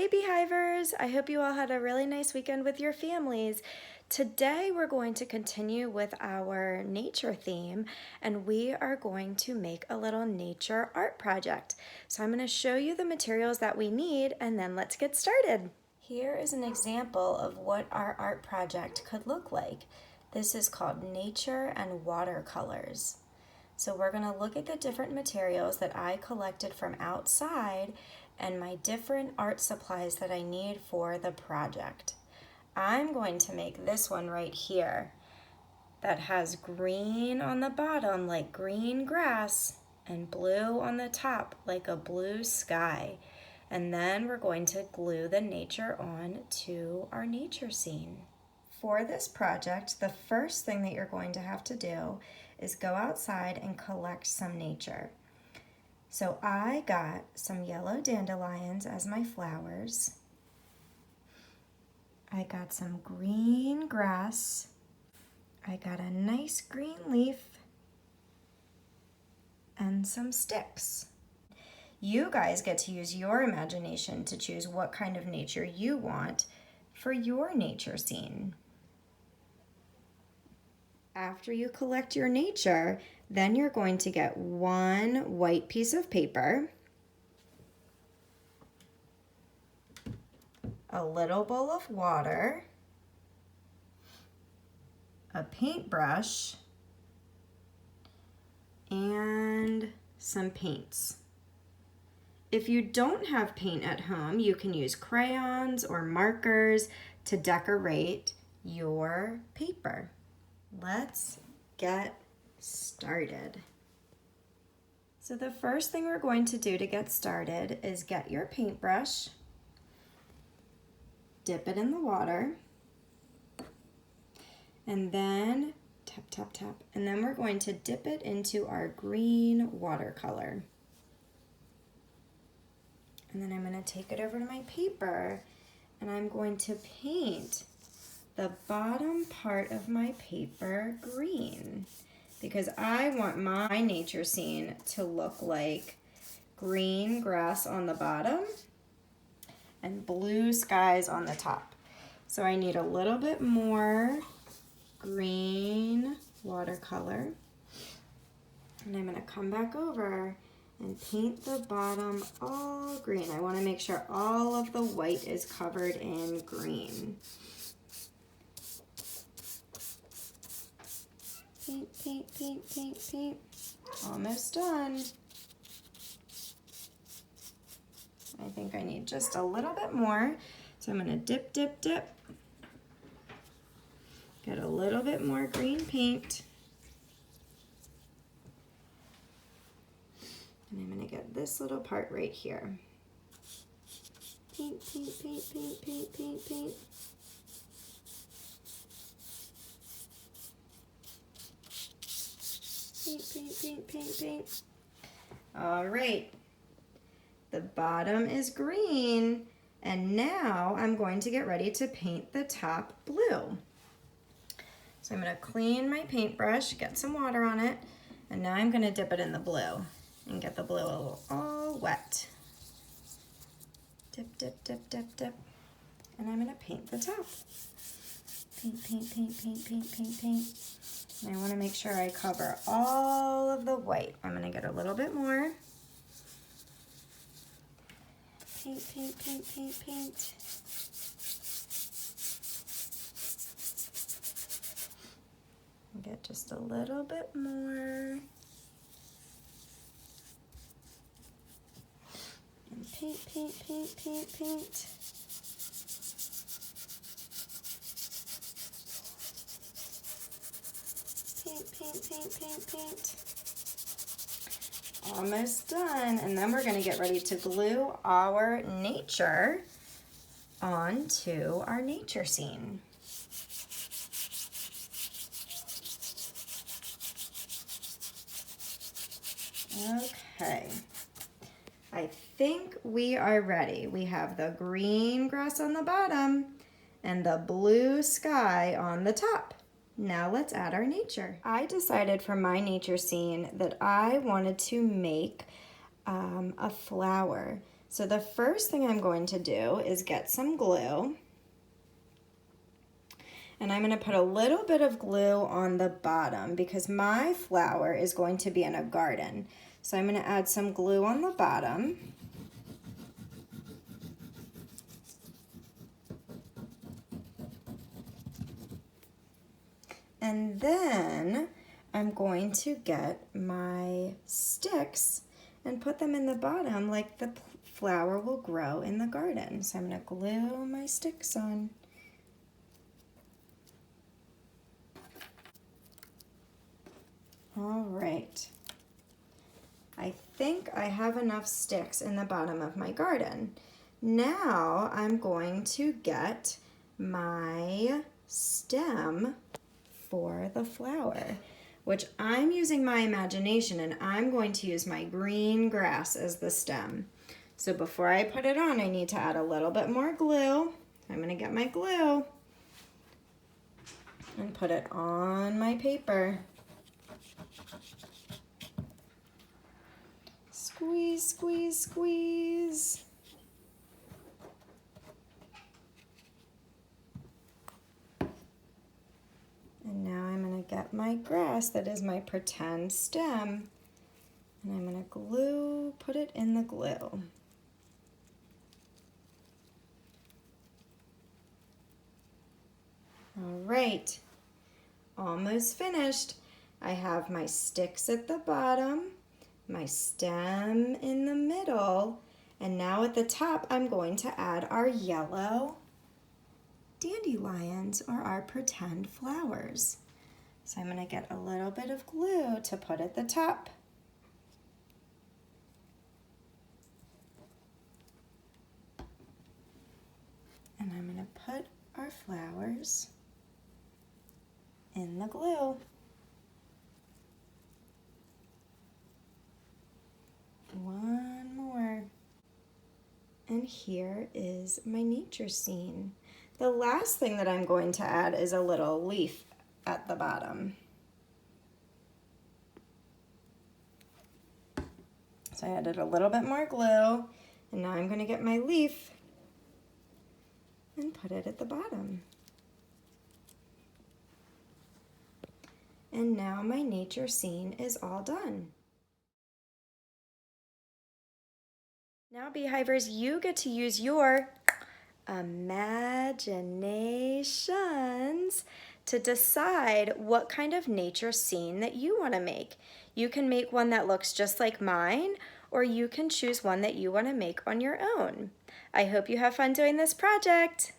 Hey Beehivers! I hope you all had a really nice weekend with your families. Today we're going to continue with our nature theme and we are going to make a little nature art project. So I'm going to show you the materials that we need and then let's get started. Here is an example of what our art project could look like. This is called Nature and Watercolors. So we're going to look at the different materials that I collected from outside and my different art supplies that I need for the project. I'm going to make this one right here that has green on the bottom like green grass and blue on the top like a blue sky. And then we're going to glue the nature on to our nature scene. For this project, the first thing that you're going to have to do is go outside and collect some nature. So I got some yellow dandelions as my flowers. I got some green grass. I got a nice green leaf and some sticks. You guys get to use your imagination to choose what kind of nature you want for your nature scene. After you collect your nature, then you're going to get one white piece of paper, a little bowl of water, a paintbrush, and some paints. If you don't have paint at home, you can use crayons or markers to decorate your paper. Let's get started. So the first thing we're going to do to get started is get your paintbrush, dip it in the water, and then tap, tap, tap. And then we're going to dip it into our green watercolor. And then I'm going to take it over to my paper and I'm going to paint the bottom part of my paper green because I want my nature scene to look like green grass on the bottom and blue skies on the top. So I need a little bit more green watercolor and I'm going to come back over and paint the bottom all green. I want to make sure all of the white is covered in green. Paint, paint, paint, paint, paint. Almost done. I think I need just a little bit more. So I'm going to dip, dip, dip. Get a little bit more green paint. And I'm going to get this little part right here. Paint, paint, paint, paint, paint, paint, paint. Paint, paint, paint, paint, paint. All right. The bottom is green. And now I'm going to get ready to paint the top blue. So I'm going to clean my paintbrush, get some water on it, and now I'm going to dip it in the blue and get the blue all wet. Dip, dip, dip, dip, dip. And I'm going to paint the top. Paint, paint, paint, paint, paint, paint, paint. And I want to make sure I cover all of the white. I'm going to get a little bit more. Paint, paint, paint, paint, paint. Get just a little bit more. And paint, paint, paint, paint, paint. Paint, paint, paint, paint, paint. Almost done. And then we're going to get ready to glue our nature onto our nature scene. Okay, I think we are ready. We have the green grass on the bottom and the blue sky on the top. Now let's add our nature. I decided for my nature scene that I wanted to make a flower. So the first thing I'm going to do is get some glue. And I'm going to put a little bit of glue on the bottom because my flower is going to be in a garden. So I'm going to add some glue on the bottom. And then I'm going to get my sticks and put them in the bottom like the flower will grow in the garden. So I'm going to glue my sticks on. All right. I think I have enough sticks in the bottom of my garden. Now I'm going to get my stem for the flower, which I'm using my imagination, and I'm going to use my green grass as the stem. So before I put it on, I need to add a little bit more glue. I'm going to get my glue and put it on my paper. Squeeze, squeeze, squeeze. And now I'm going to get my grass that is my pretend stem, and I'm going to put it in the glue. All right, almost finished. I have my sticks at the bottom, my stem in the middle, and now at the top I'm going to add our yellow dandelions, or our pretend flowers. So I'm going to get a little bit of glue to put at the top. And I'm going to put our flowers in the glue. One more. And here is my nature scene. The last thing that I'm going to add is a little leaf at the bottom. So I added a little bit more glue, and now I'm going to get my leaf and put it at the bottom. And now my nature scene is all done. Now, beehivers, you get to use your imaginations to decide what kind of nature scene that you want to make. You can make one that looks just like mine, or you can choose one that you want to make on your own. I hope you have fun doing this project.